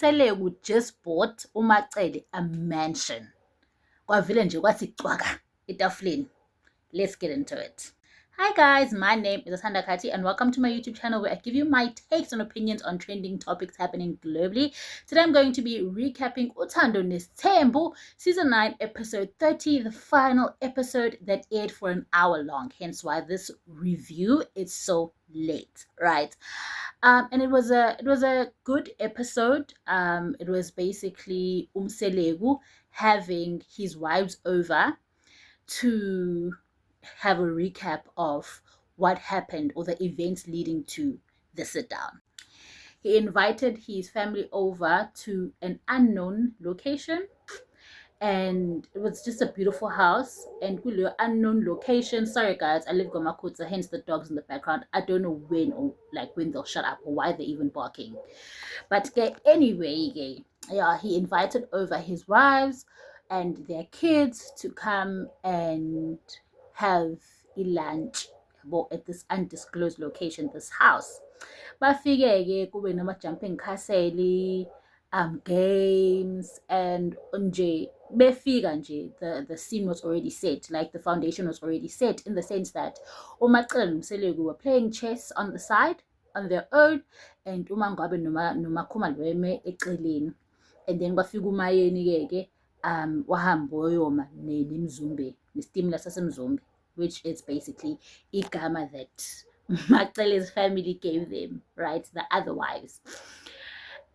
uMseleku just bought uMacele a mansion. Kwavele nje kwathi cwaka etafuleni. Let's get into it. Hi guys, my name is Asanda Kati and welcome to my YouTube channel where I give you my takes and opinions on trending topics happening globally. Today I'm going to be recapping Uthando Nesthembu season 9 episode 30, the final episode that aired for an hour long, hence why this review is so late, right? And it was a good episode. It was basically Umseleku having his wives over to have a recap of what happened or the events leading to the sit down. He invited his family over to an unknown location, and it was just a beautiful house. And kulo unknown location, sorry guys, I live Gomakutsa, hence the dogs in the background. I don't know when or when they'll shut up or why they're even barking. But anyway, yeah, he invited over his wives and their kids to come and have a lunch at this undisclosed location, this house. Bafike-ke kube nama-jumping castle, games, and nje befika nje the scene was already set, like the foundation was already set, in the sense that uMacele noMseleku were playing chess on the side on their own, and uMangabe noMakhuma weme eceleni. And then kwafika uMayeni-ke wahamba wayoma neMzumbe, nestimela saseMzumbe, which is basically igama that Macele's family gave them, right? The other wives.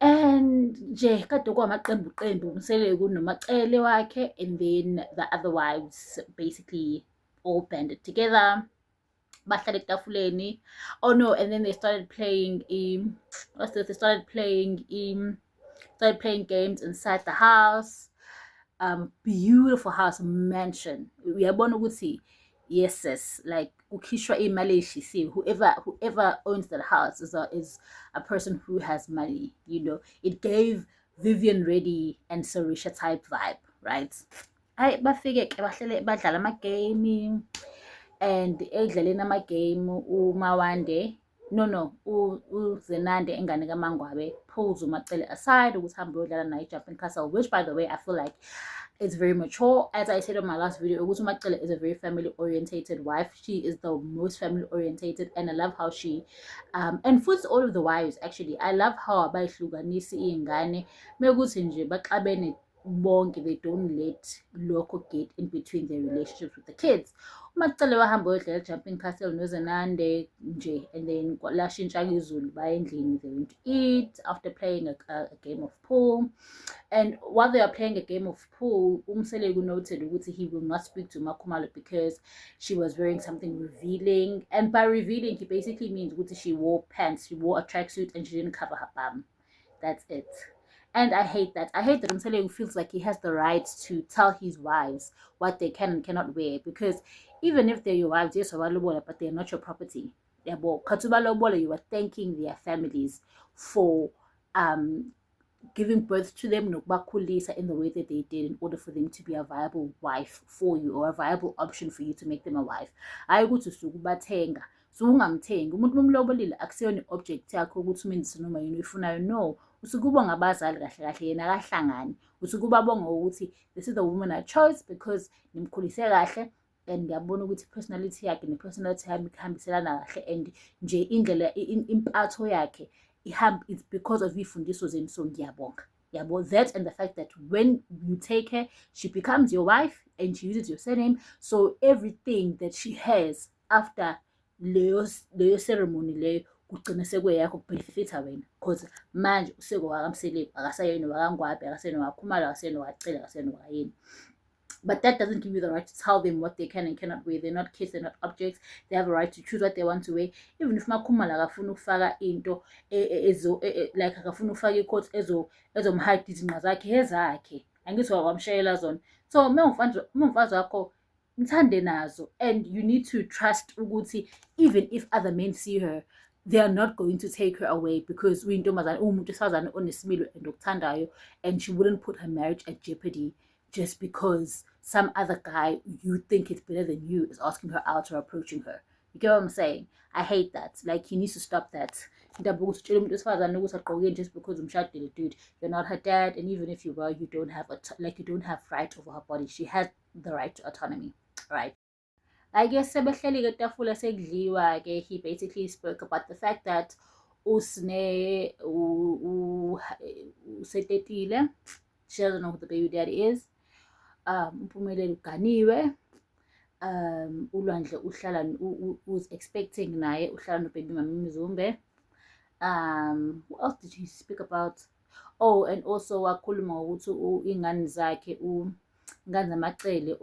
And nje kade kwamaqembu uMseleku noMacele wakhe, and then the other wives basically all banded together. Bahlala etafuleni. Oh no, and then they started playing they started playing games inside the house. Beautiful house, mansion. Uyabona ukuthi yes, like ukhishwa imali eshisiwe. Whoever owns that house is a person who has money, you know. It gave Vivian Reddy and Sarisha type vibe, right? Hayi bafike ke bahlele badlala ama-game, and edlaleni ama-game uMawande uZenande engane kaMangwabe pulls uMacele aside ukuthi hambe uyodlala naye jumping castle, which by the way I feel like it's very mature. As I said in my last video, ukuthi uMacele is a very family orientated wife. She is the most family orientated, and I love how she and for all of the wives actually, I love how abayihlukanisi iy'ngane mekuthi nje baxabene bonke, they don't let lokho get in between their relationships with the kids. uMacele wahamba uyodlala jumping castle noZenande nje, and then lashintsha-ke izulu baya endlini, they went to eat after playing a game of pool. And while they are playing a game of pool, Umseleku noted ukuthi he will not speak to Makhumalo because she was wearing something revealing, and by revealing he basically means ukuthi she wore pants, she wore a tracksuit, and she didn't cover her bum. That's it. And I hate that. I hate that Umseleku feels like he has the right to tell his wives what they can and cannot wear, because even if they're your wives, yes, but they're not your property. You are thanking their families for giving birth to them nokubakhulisa in the way that they did in order for them to be a viable wife for you, or a viable option for you to make them a wife. Hayi ukuthi usukubathenga, sungamthengi umuntu momlobolile, akusiyona object yakho ukuthi umenzise noma yini uyifunayo. No, usukubonga abazali kahle kahle, yena akahlangani. Usukubabonga ukuthi this is the woman I chose because nimkhulise kahle, and ngiyabona ukuthi personality yakhe ne-personality yami ihambiselana kahle, and nje indlela impatho yakhe it's because of ifundiso zenu, so ngiyabonga. That, and the fact that when you take her, she becomes your wife and she uses your surname, so everything that she has after leyo ceremony leyo kugcina sekuyakho kubenefitha wena, because manje usekuwakaMseleku, akasayena wakangwabi, akasayena waKhumalo, akasayena wakacele, akasayena wakayeni. But that doesn't give you the right to tell them what they can and cannot wear. They're not kids, they're not objects. They have a right to choose what they want to wear. Even if Makhumalo akafuna ukufaka into like akafuna ukufaka i-coat ezomhide izinqa zakhe, ezakhe angithi wakwamshayela zona. So mawumfazi wakho mthande nazo, and you need to trust ukuthi even if other men see her, they are not going to take her away because uyintombazane, umuntu wesifazane onesimilo and okuthandayo, and she wouldn't put her marriage at jeopardy just because some other guy you think is better than you is asking her out or approaching her. You get what I'm saying? I hate that. Like, he needs to stop that. indaba ukuthi utshela umuntu wesifazane ukuthi agqokeni just because umshadile, dude. You're not her dad, and even if you were, you don't have you don't have right over her body. She has the right to autonomy, right? I guess sebehleli-ke etafula sekudliwa-ke, he basically spoke about the fact that usne usetetile. She doesn't know who the baby daddy is. Umpumelelo uganiwe. uLwandle uhlala was expecting naye uhlala nobaby mama Mzumbe. What else did he speak about? Oh, and also wakhuluma ngokuthi ingane zakhe ingane zamacele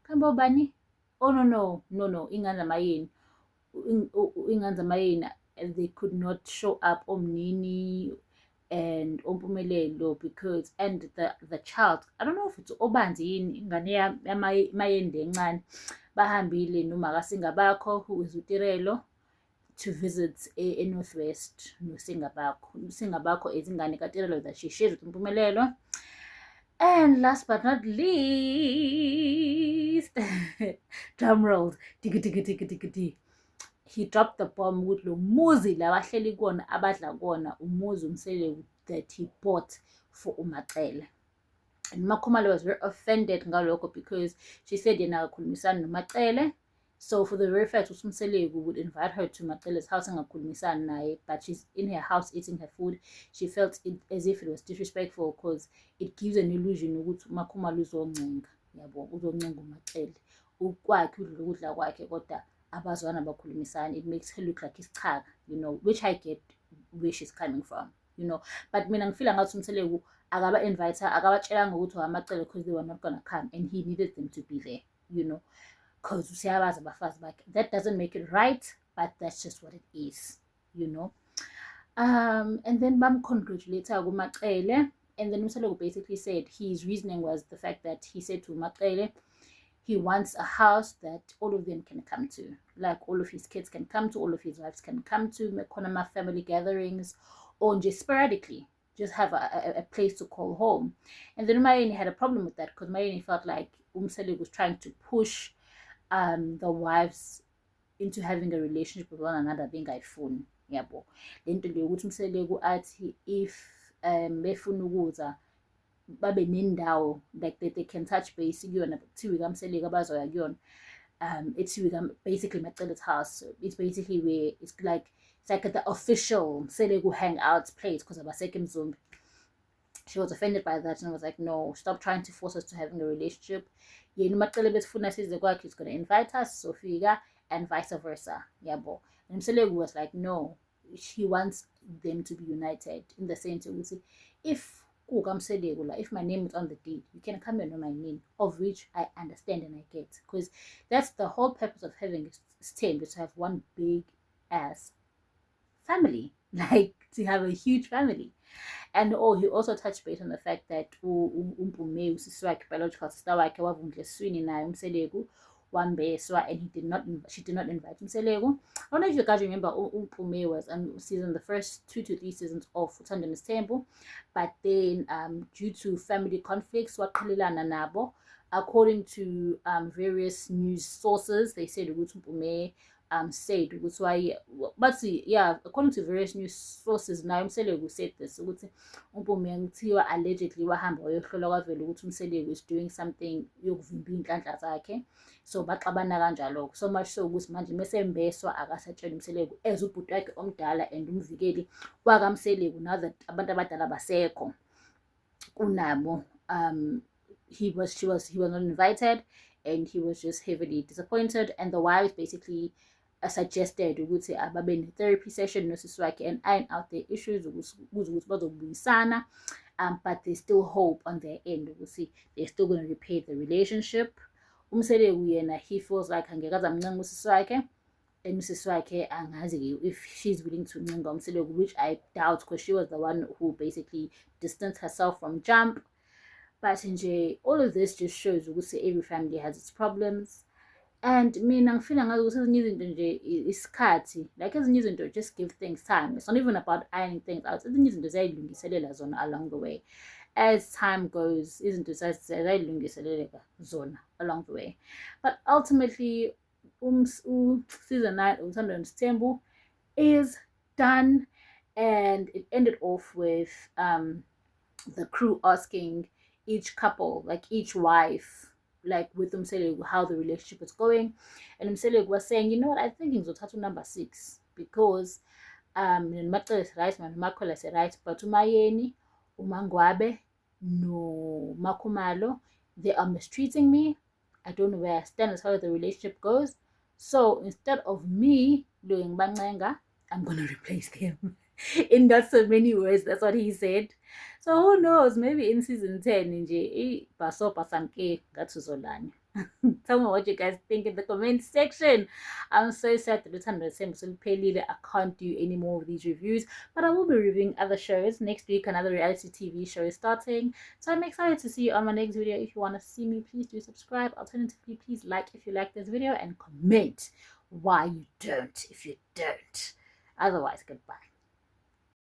kambe bani? Oh no, ingane zamayeni. Ingane zamayeni, they could not show up omnini and Ompumelelo because and the child, I don't know if it's Obanzi yini ingane yamayende encane, bahambile nomakasingabakho who is uTirelo to visit a Northwest Singabakho is ingane kaTirelo that she shares with Mpumelelo. And last but not least, drum rolls, he dropped the bomb with lo muzi la bahleli kona abadla kona umuzi umsele that he bought for uMacele. And Makhumalo was very offended ngalokho because she said yena akakhulumisani noMacele. So for the very fact uSumseleku would invite her to Macele's house angakhulumisani naye, but she's in her house eating her food, she felt it as if it was disrespectful because it gives an illusion ukuthi uMakhumalo uzoncenga, yabo, uzoncenga uMacele ukwakhe udla ukudla kwakhe kodwa abazwana bakhulumisana. It makes her look like isichaka, you know, which I get where she's coming from, you know. But mina ngifila ngathi uMseleku akaba invite her, akabatshelanga ukuthi waMacele because they were not gonna come and he needed them to be there, you know, because usiyabazi abafazi bakhe. That doesn't make it right, but that's just what it is, you know. And then bamcongratulate kuMacele, and then Umseleku basically said his reasoning was the fact that he said to Macele he wants a house that all of them can come to, like all of his kids can come to, all of his wives can come to, Mekonama family gatherings, or just sporadically, just have a place to call home. And then Mayeni had a problem with that because Mayeni felt like Umseleku was trying to push the wives into having a relationship with one another, being iPhone. Yabo. Lento le ukuthi Umseleku athi if befuna ukuza babe nendawo like that they can touch base kuyona kuthiwe kaMseleku abazoya kuyona. Ethiwe basically Macele's house. It's basically where it's like the official Mseleku hangout place because abasekho eMzumbe. She was offended by that and was like, no, stop trying to force us to having a relationship. Yena uMacele besifuna size kwakhe, he's gonna invite us, Sofika, and vice versa. Yabo. And Mseleku was like, no, he wants them to be united in the sense of if my name is on the deed, you can come and know my name, of which I understand and I get, because that's the whole purpose of having a stem, is to have one big ass family, like to have a huge family. And he also touched base on the fact that Umpume usisi wakhe, biological sister wakhe, wavundla eswini naye Umseleku wambeswa, and she did not invite Umseleku. I don't know if you guys remember Umpume was on the first 2 to 3 seasons of Uthando Nesithembu, but then due to family conflicts waqhelelana nabo. According to various news sources, they said ukuthi Umpume said ukuthi why, but yeah, according to various news sources, now Umseleku said this ukuthi Umpume ngithiwa allegedly wahamba wayohlola kwavela ukuthi Umseleku is doing something yokuvimba inhlanhla zakhe, so baxabana kanjalo, so much so ukuthi manje mesembeswa akasatshela Umseleku as ubhuti wakhe omdala and umvikeli wakaMseleku, now that abantu abadala basekho kunabo. He was not invited and he was just heavily disappointed, and the wives basically suggested ukuthi ababe ne-therapy session nosisi wakhe and iron out their issues ukuthi bazobuyisana, but there's still hope on their end ukuthi they're still going to repair the relationship. Umseleku yena, he feels like angeke azamncenga usisi wakhe, and usisi wakhe angazi if she's willing to ncenga Umseleku, which I doubt because she was the one who basically distanced herself from Jump. But nje, all of this just shows ukuthi every family has its problems. And mina ngifila ngathi ukuthi ezinye izinto nje isikhathi, like ezinye izinto just give things time. It's not even about ironing things out. Ezinye izinto ziyayilungiselela zona along the way. As time goes, izinto ziyayilungiseleleka zona along the way. But ultimately, season 9 of Uthando Nesithembu is done, and it ended off with the crew asking each couple, like each wife, like with Umselig, how the relationship is going. And Umselig was saying, you know what, I think ngizothatha number 6 because Macele is right, Makola is right, but Umayeni, Umangwabe, no Makumalo, they are mistreating me. I don't know where I stand as far as the relationship goes. So instead of me doing Bangenga, I'm gonna replace them. In not so many words, that's what he said. So who knows? Maybe in season 10, nje baso pasamke gatuzolanya. Tell me what you guys think in the comment section. I'm so sad that the time that I can't do any more of these reviews, but I will be reviewing other shows next week. Another reality TV show is starting, so I'm excited to see you on my next video. If you want to see me, please do subscribe. Alternatively, please like if you like this video and comment why you don't if you don't. Otherwise, goodbye.